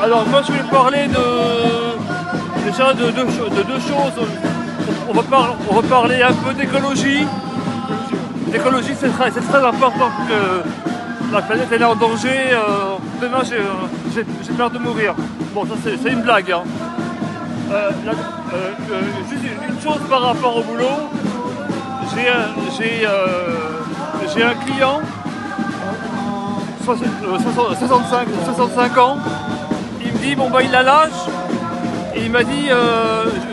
Alors moi je vais parler déjà de deux choses. On va parler un peu d'écologie. L'écologie c'est très important que la planète elle est en danger. Demain j'ai peur de mourir. Bon ça c'est une blague. Hein. Juste une chose par rapport au boulot. J'ai un client 65 ans. Il me dit bon bah il a l'âge et il m'a dit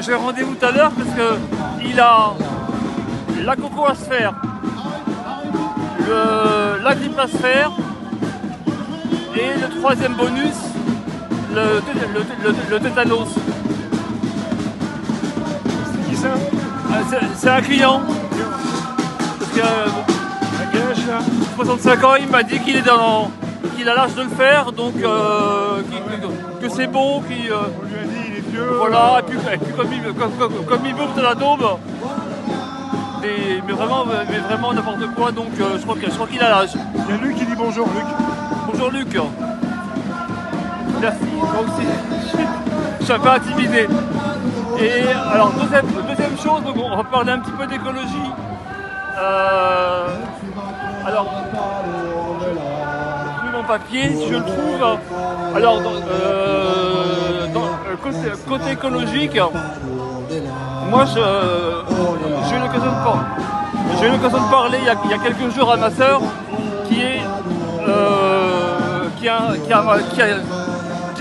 j'ai rendez-vous tout à l'heure parce que il a la cocoasphère, l'agripplasphère et le troisième bonus, le tétanos. C'est qui ça? C'est un client. Parce que À quel âge là? 65 ans, il m'a dit qu'il a l'âge de le faire, donc que c'est bon, On lui a dit il est vieux. voilà, et puis comme il bouffe de la daube, mais vraiment n'importe quoi, donc je crois qu'il a l'âge. Il y a Luc qui dit bonjour Luc. Bonjour Luc. Merci, moi aussi. Je suis un peu intimidé. Et alors deuxième chose, donc on va parler un petit peu d'écologie. Alors, j'ai mon papier, si je le trouve. Alors, côté écologique, moi j'ai eu l'occasion de parler il y a quelques jours à ma sœur qui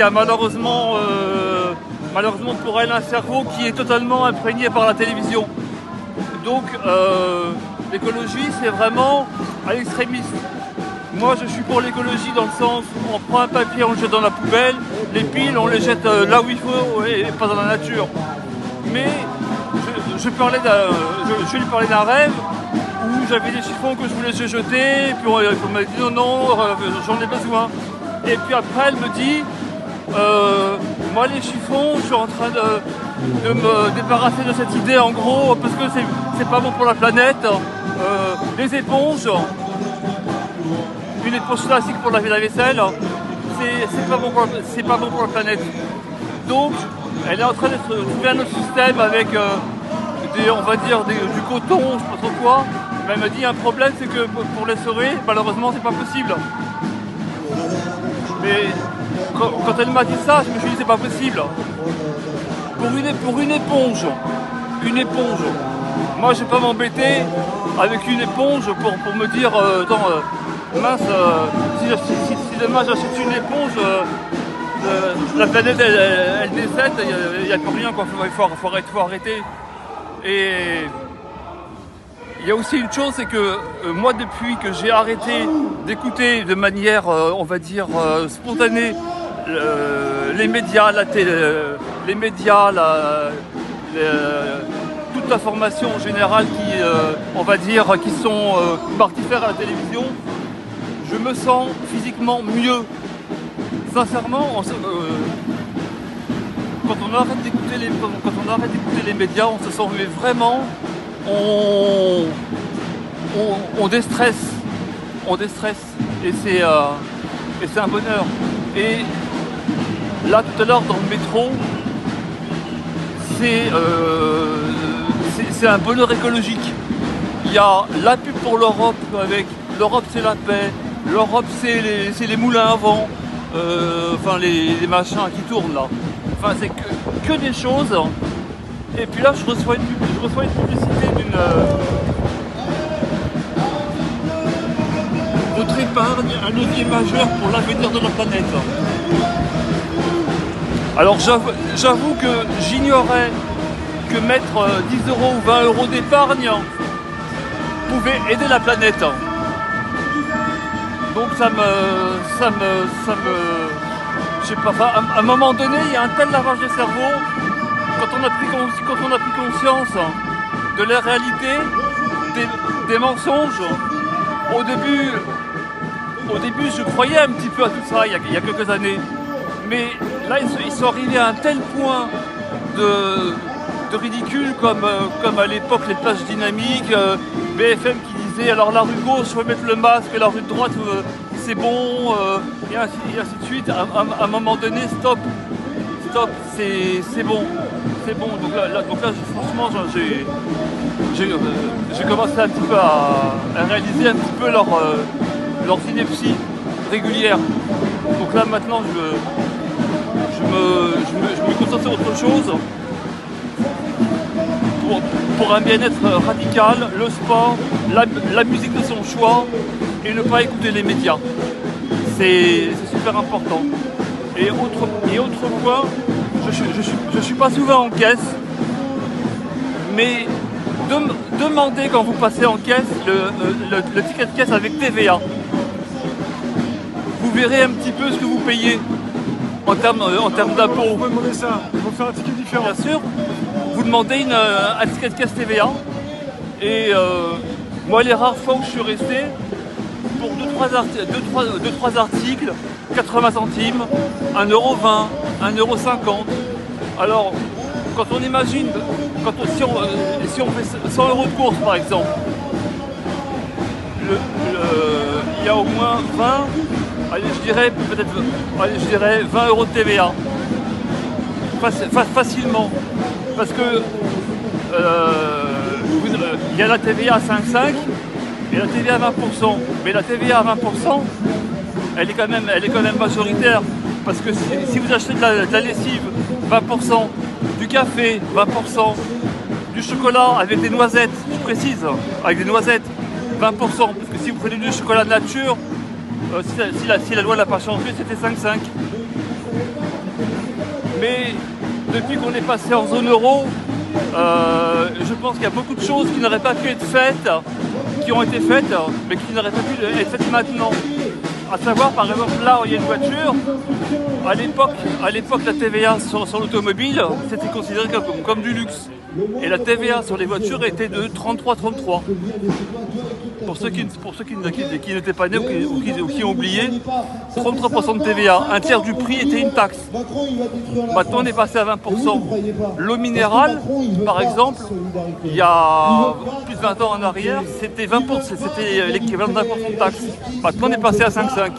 a malheureusement pour elle un cerveau qui est totalement imprégné par la télévision. Donc l'écologie c'est vraiment à l'extrémiste. Moi je suis pour l'écologie dans le sens où on prend un papier, on le jette dans la poubelle, les piles on les jette là où il faut et pas dans la nature. Mais je lui parlais d'un rêve où j'avais des chiffons que je voulais jeter, et puis on m'a dit non, j'en ai besoin. Et puis après elle me dit moi les chiffons, je suis en train de me débarrasser de cette idée en gros parce que c'est pas bon pour la planète. Les éponges, une éponge classique pour laver la vaisselle, c'est pas bon pour la planète. Donc elle est en train de trouver un autre système avec on va dire du coton, je sais pas trop quoi. Mais elle m'a dit un problème c'est que pour l'essorer, malheureusement c'est pas possible. Mais quand elle m'a dit ça, je me suis dit c'est pas possible. Pour une éponge, moi je vais pas m'embêter avec une éponge pour me dire mince, si demain j'achète une éponge, la planète elle décède, il n'y a plus rien quoi, il faut arrêter. Et il y a aussi une chose, c'est que moi depuis que j'ai arrêté d'écouter de manière on va dire spontanée les médias, la télé, les médias, toute l'information en général qui, on va dire, qui sont mortifères à la télévision, je me sens physiquement mieux. Sincèrement, quand on arrête d'écouter les médias, on se sent vraiment, on déstresse, et c'est un bonheur. Et là tout à l'heure dans le métro, c'est un bonheur écologique. Il y a la pub pour l'Europe avec l'Europe c'est la paix, l'Europe c'est les moulins à vent, enfin les machins qui tournent là. Enfin c'est que des choses. Et puis là je reçois une publicité notre épargne, un levier majeur pour l'avenir de la planète. Alors j'avoue que j'ignorais que mettre 10 € ou 20 € d'épargne pouvait aider la planète. Donc ça me, je sais pas, enfin, à un moment donné, il y a un tel lavage de cerveau, quand on a pris conscience de la réalité, des mensonges. Au début, je croyais un petit peu à tout ça il y a quelques années. Mais là, ils sont arrivés à un tel point de ridicule comme à l'époque les plages dynamiques, BFM qui disait alors la rue gauche faut mettre le masque et la rue de droite c'est bon, et ainsi de suite. À un moment donné, stop, c'est bon. Donc là, franchement, j'ai commencé un petit peu à réaliser un petit peu leur ineptie régulière. Donc là maintenant je me concentre sur autre chose pour un bien-être radical, le sport, la musique de son choix et ne pas écouter les médias. C'est super important. Et autre point, je suis pas souvent en caisse, mais demandez quand vous passez en caisse le ticket de caisse avec TVA. Vous verrez un petit peu ce que vous payez en termes d'impôts. On peut demander ça, il faut faire un ticket différent. Bien sûr, vous demandez un ticket de caisse TVA. Et moi, les rares fois où je suis resté, pour 2-3 articles, 80 centimes, 1,20 €, 1,50 €. Alors, quand on imagine, si on fait 100 € de course par exemple, il y a au moins 20 € de TVA. Facilement. Parce que il y a la TVA à 5,5 et la TVA à 20%. Mais la TVA à 20%, elle est quand même majoritaire. Parce que si vous achetez de la lessive, 20%, du café, 20%, du chocolat avec des noisettes, je précise, avec des noisettes, 20%. Parce que si vous prenez du chocolat de nature, si la loi n'a pas changé, c'était 5,5. Mais depuis qu'on est passé en zone euro, je pense qu'il y a beaucoup de choses qui n'auraient pas pu être faites, qui ont été faites, mais qui n'auraient pas pu être faites maintenant. À savoir, par exemple, là où il y a une voiture, à l'époque la TVA sur l'automobile, c'était considéré comme du luxe. Et la TVA sur les voitures était de 33,33. Pour ceux qui n'étaient pas nés ou qui ont oublié, 33% de TVA. Un tiers du prix était une taxe. Maintenant, on est passé à 20%. L'eau minérale, par exemple, il y a plus de 20 ans en arrière, c'était 20%, c'était l'équivalent de 20% de taxe. Maintenant, on est passé à 5,5.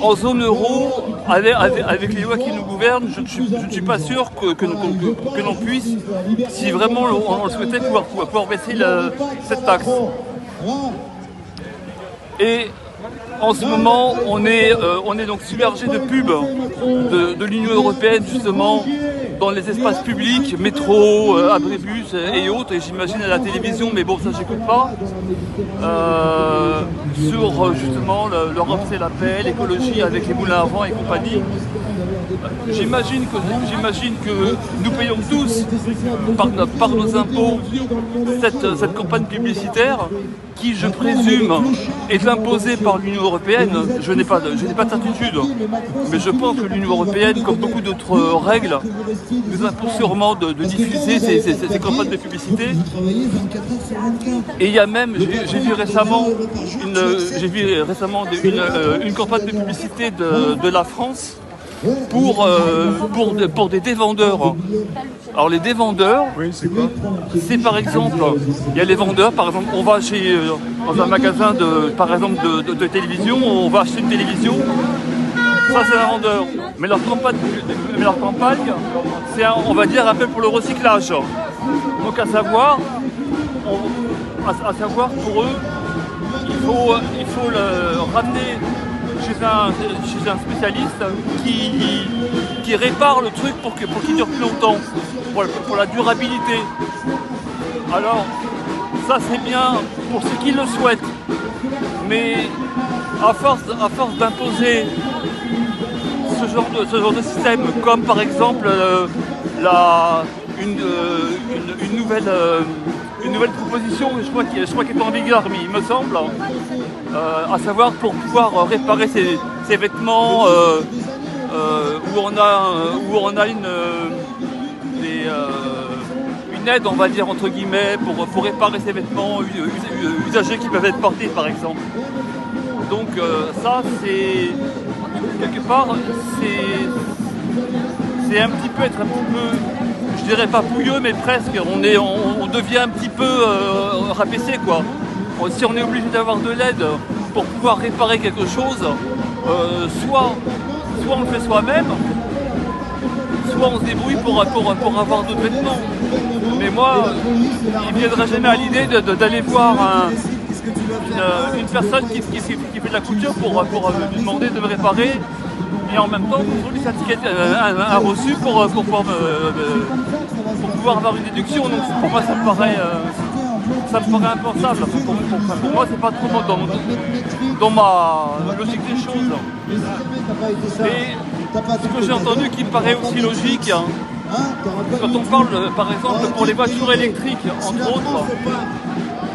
En zone euro, avec les lois qui nous gouvernent, je ne suis pas sûr que l'on puisse, si vraiment on le souhaitait, pouvoir baisser cette taxe. Et en ce moment, on est donc submergé de pubs de l'Union européenne, justement, dans les espaces publics, métro, abribus et autres, et j'imagine à la télévision, mais bon, ça j'écoute pas, sur justement l'Europe c'est la paix, l'écologie avec les moulins à vent et compagnie. J'imagine que nous payons tous par nos impôts cette campagne publicitaire qui, je présume, est imposée par l'Union européenne. Je n'ai pas de certitude, mais je pense que l'Union européenne, comme beaucoup d'autres règles, nous impose sûrement de diffuser ces campagnes de publicité. Et il y a même, j'ai vu récemment une campagne de publicité de la France pour des dévendeurs. Alors les dévendeurs, Oui, c'est quoi? c'est par exemple, il y a les vendeurs, par exemple, on va dans un magasin de télévision, on va acheter une télévision, ça c'est un vendeur. Mais leur campagne, c'est on va dire un peu pour le recyclage. Donc à savoir pour eux, il faut le ramener chez un spécialiste qui répare le truc pour qu'il dure plus longtemps, pour la durabilité. Alors, ça c'est bien pour ceux qui le souhaitent, mais à force d'imposer ce genre de système, comme par exemple une nouvelle proposition, je crois qu'elle est en vigueur, mais il me semble, à savoir pour pouvoir réparer ces vêtements où on a une aide, on va dire entre guillemets, pour réparer ces vêtements usagés qui peuvent être portés par exemple. Donc ça c'est quelque part c'est un petit peu être un petit peu, je dirais pas pouilleux, mais presque, on devient un petit peu rabaissé quoi. Si on est obligé d'avoir de l'aide pour pouvoir réparer quelque chose, soit on le fait soi-même, soit on se débrouille pour avoir d'autres vêtements. Mais moi, il ne viendrait jamais à l'idée d'aller voir une personne qui fait de la couture pour lui demander de me réparer et en même temps pour lui certifier un reçu pour pouvoir avoir une déduction. Donc pour moi ça me paraît impensable. Pour moi c'est pas trop dans ma logique des choses. Et ce que j'ai entendu qui me paraît aussi logique, quand on parle par exemple pour les voitures électriques entre autres,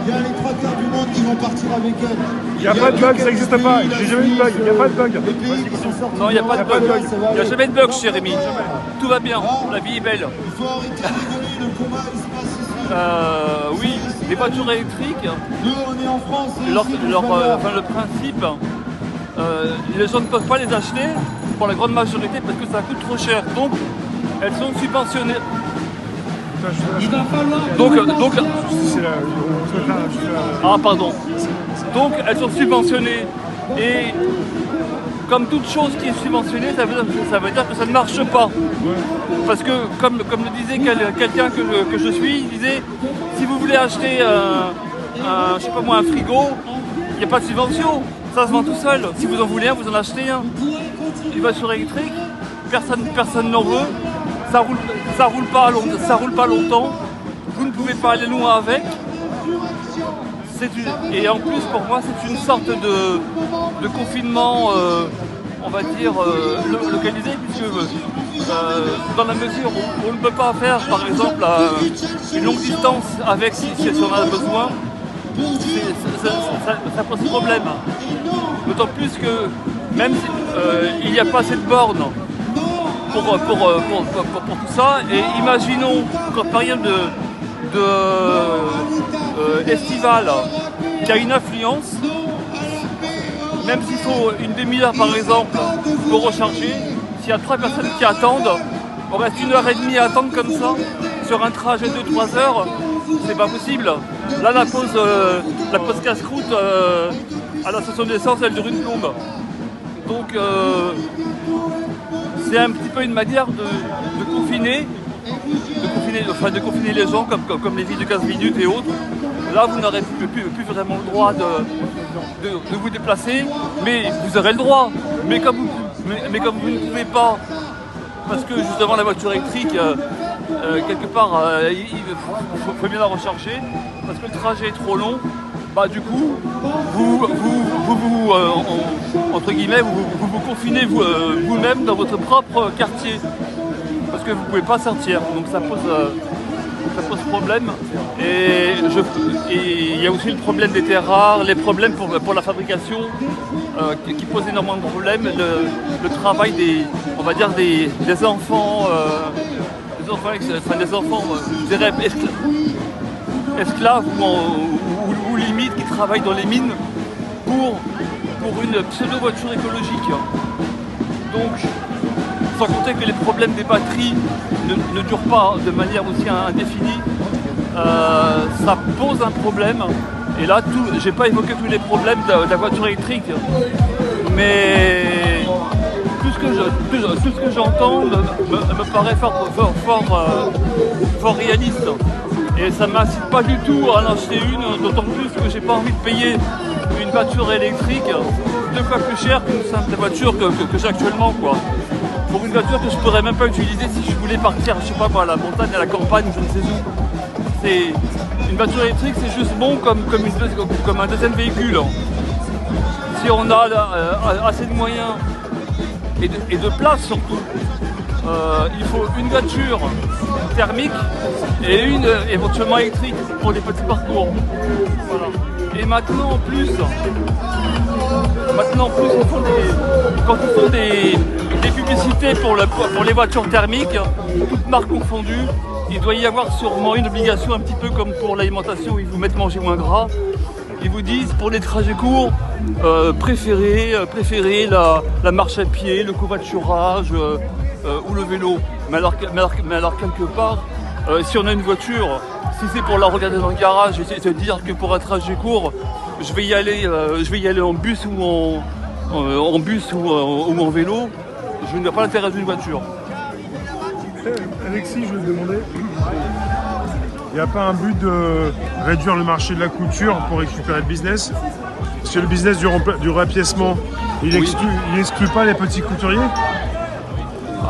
il y a les 3/4 du monde qui vont partir avec elle. Il n'y a pas de bug, ça n'existe pas. J'ai jamais eu de bug, il n'y a pas de bug. Non, il n'y a pas de bug. Il n'y a jamais de bug, cher Rémi. Tout va bien, la vie est belle. Il faut arrêter de rigoler, le combat il se passe ici. Oui, les voitures électriques, Nous on est en France. le principe, les gens ne peuvent pas les acheter pour la grande majorité parce que ça coûte trop cher. Donc, elles sont subventionnées. Il va falloir. Donc, C'est la... ah pardon. Donc elles sont subventionnées et comme toute chose qui est subventionnée, ça veut dire que ça ne marche pas. Parce que comme le disait quelqu'un que je suis, il disait si vous voulez acheter je sais pas moi, un frigo, il n'y a pas de subvention, ça se vend tout seul. Si vous en voulez un, vous en achetez un. Une voiture électrique, personne n'en veut. Ça roule pas longtemps, vous ne pouvez pas aller loin avec. Et en plus pour moi c'est une sorte de confinement, on va dire, localisé, puisque dans la mesure où on ne peut pas faire par exemple une longue distance avec si on en a besoin, ça pose problème. D'autant plus que même s'il n'y a pas assez de bornes pour tout ça, et imaginons qu'en période estivale, qu'il y a une affluence, même s'il faut une demi-heure par exemple pour recharger, s'il y a 3 personnes qui attendent, on reste 1h30 à attendre comme ça, sur un trajet de 3 heures, c'est pas possible. Là la pause casse-croûte à la station d'essence, elle dure une plombe. Donc c'est un petit peu une manière de confiner les gens comme les villes de 15 minutes et autres. Là, vous n'aurez plus vraiment le droit de vous déplacer, mais vous aurez le droit. Mais comme vous ne pouvez pas, parce que justement la voiture électrique, quelque part, il faut bien la recharger, parce que le trajet est trop long. Bah du coup, entre guillemets, vous confinez vous-même dans votre propre quartier, parce que vous ne pouvez pas sortir, donc ça pose problème. Et il y a aussi le problème des terres rares, les problèmes pour la fabrication, qui posent énormément de problèmes, le travail des enfants, je dirais esclaves ou limite qui travaillent dans les mines pour une pseudo-voiture écologique. Donc, sans compter que les problèmes des batteries ne durent pas de manière aussi indéfinie, ça pose un problème. Et là, j'ai pas évoqué tous les problèmes de la voiture électrique, mais tout ce que j'entends me paraît fort réaliste. Et ça ne m'incite pas du tout à en acheter une, d'autant plus que j'ai pas envie de payer une voiture électrique 2 fois plus cher qu'une simple voiture que j'ai actuellement, quoi. Pour une voiture que je pourrais même pas utiliser si je voulais partir, je sais pas moi, à la montagne, à la campagne, je ne sais où. Une voiture électrique, c'est juste bon comme un deuxième véhicule. Si on a assez de moyens et de place surtout, il faut une voiture thermique et une éventuellement électrique pour des petits parcours. Voilà. Et maintenant en plus quand ils font des publicités pour les voitures thermiques, toutes marques confondues, il doit y avoir sûrement une obligation un petit peu comme pour l'alimentation où ils vous mettent manger moins gras. Ils vous disent pour les trajets courts, préférez la marche à pied, le covoiturage ou le vélo. Mais alors quelque part, si on a une voiture, si c'est pour la regarder dans le garage et se dire que pour un trajet court, je vais y aller en bus ou en vélo. Je n'ai pas l'intérêt d'une voiture. Alexis, je vais te demander, il n'y a pas un but de réduire le marché de la couture pour récupérer le business? Parce que le business du rapiècement, il exclut pas les petits couturiers?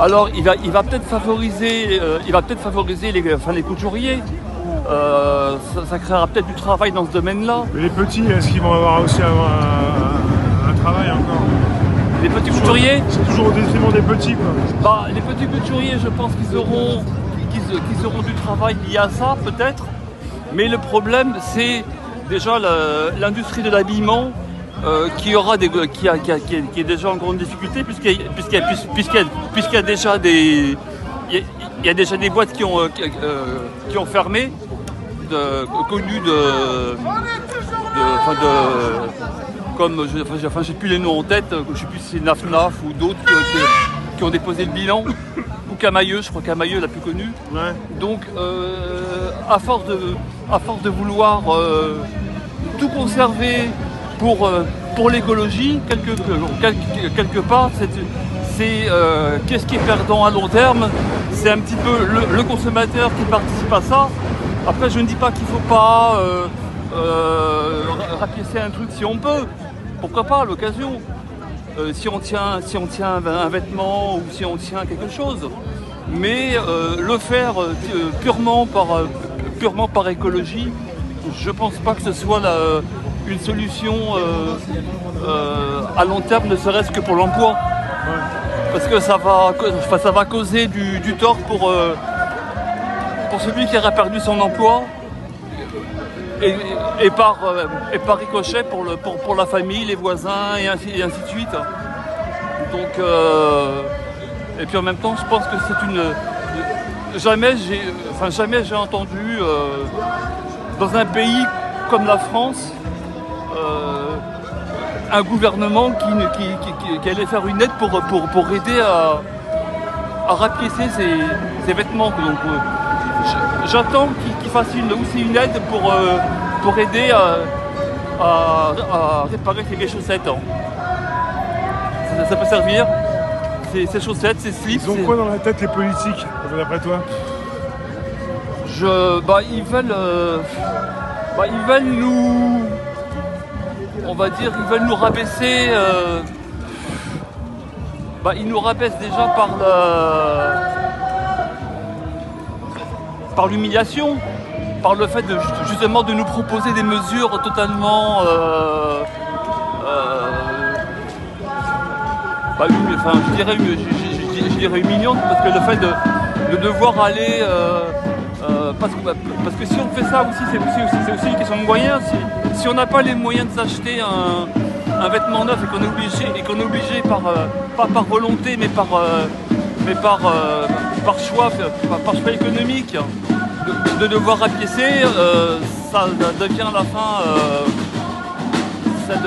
Alors il va peut-être favoriser, les couturiers. Ça créera peut-être du travail dans ce domaine-là. Mais les petits, est-ce qu'ils vont avoir aussi un travail encore? Les petits couturiers, c'est toujours au détriment des petits, quoi. Bah, les petits couturiers, je pense qu'ils auront du travail lié à ça, peut-être. Mais le problème, c'est déjà l'industrie de l'habillement qui est déjà en grande difficulté puisqu'il y a déjà des boîtes qui ont fermé, connues comme j'ai plus les noms en tête, je sais plus si c'est Naf ou d'autres qui ont déposé le bilan, ou Camailleux, je crois Camailleux la plus connue. Ouais. Donc à force de vouloir tout conserver pour l'écologie, quelque part, c'est qu'est-ce qui est perdant à long terme? C'est un petit peu le consommateur qui participe à ça. Après, je ne dis pas qu'il ne faut pas rapiécer un truc si on peut. Pourquoi pas à l'occasion, si on tient un vêtement ou si on tient quelque chose. Mais le faire purement par écologie, je ne pense pas que ce soit une solution à long terme, ne serait-ce que pour l'emploi. Parce que ça va causer du tort pour celui qui aura perdu son emploi et par ricochet pour la famille, les voisins et ainsi de suite. Donc, et puis en même temps, je pense que jamais j'ai entendu dans un pays comme la France un gouvernement qui allait faire une aide pour aider à rapiécer ses vêtements. Donc, j'attends qu'il fasse aussi une aide pour aider à réparer les chaussettes. Ça peut servir, ces chaussettes, ces slips. Ils ont quoi dans la tête les politiques, d'après toi? Ils veulent nous... On va dire, ils veulent nous rabaisser... ils nous rabaissent déjà par l'humiliation, par le fait justement de nous proposer des mesures totalement je dirais humiliantes, parce que le fait de devoir aller parce que si on fait ça aussi, c'est aussi une question de moyens. Si on n'a pas les moyens de s'acheter un vêtement neuf et qu'on est obligé pas par volonté mais par choix économique de devoir rapiécer, ça devient à la fin c'est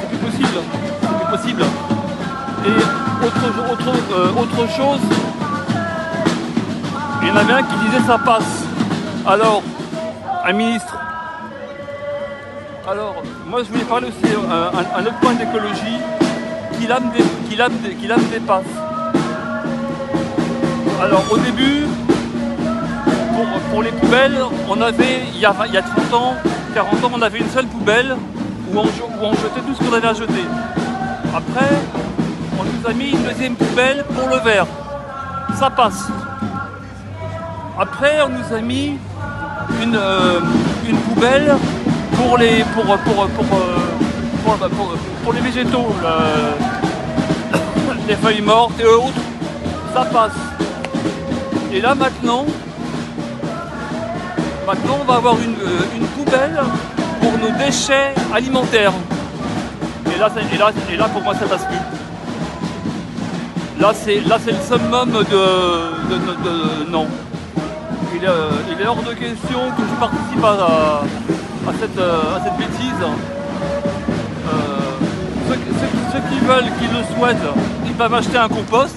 plus possible. C'est plus possible. Et autre chose, il y en avait un qui disait ça passe. Alors, un ministre. Alors, moi je voulais parler aussi un autre point d'écologie qui là me dépasse. Alors au début, pour les poubelles, on avait, il y a 30 ans, 40 ans, on avait une seule poubelle où on jetait tout ce qu'on avait à jeter. Après, on nous a mis une deuxième poubelle pour le verre. Ça passe. Après, on nous a mis une poubelle pour les végétaux, les feuilles mortes et autres. Ça passe. Et là maintenant, on va avoir une poubelle pour nos déchets alimentaires. Et là pour moi ça passe plus. Là c'est le summum de non. Il est hors de question que je participe à cette bêtise. Ceux qui veulent, qui le souhaitent, ils peuvent acheter un compost.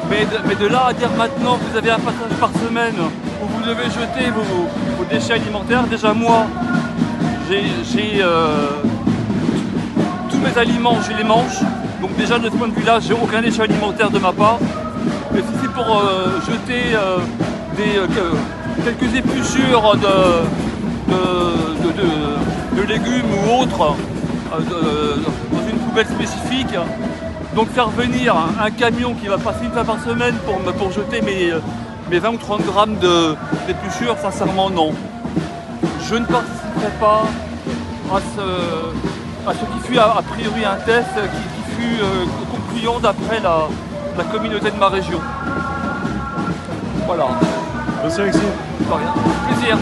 Mais de là à dire maintenant vous avez un passage par semaine où vous devez jeter vos déchets alimentaires. Déjà moi, tous mes aliments, je les mange. Donc déjà de ce point de vue-là, j'ai aucun déchet alimentaire de ma part. Mais si c'est pour jeter quelques épluchures de légumes ou autres dans une poubelle spécifique, donc faire venir un camion qui va passer une fois par semaine pour jeter mes 20 ou 30 grammes d'épluchures, sincèrement non. Je ne participerai pas à ce qui fut a priori un test qui fut concluant d'après la communauté de ma région. Voilà. Merci Alexis. De rien. Plaisir.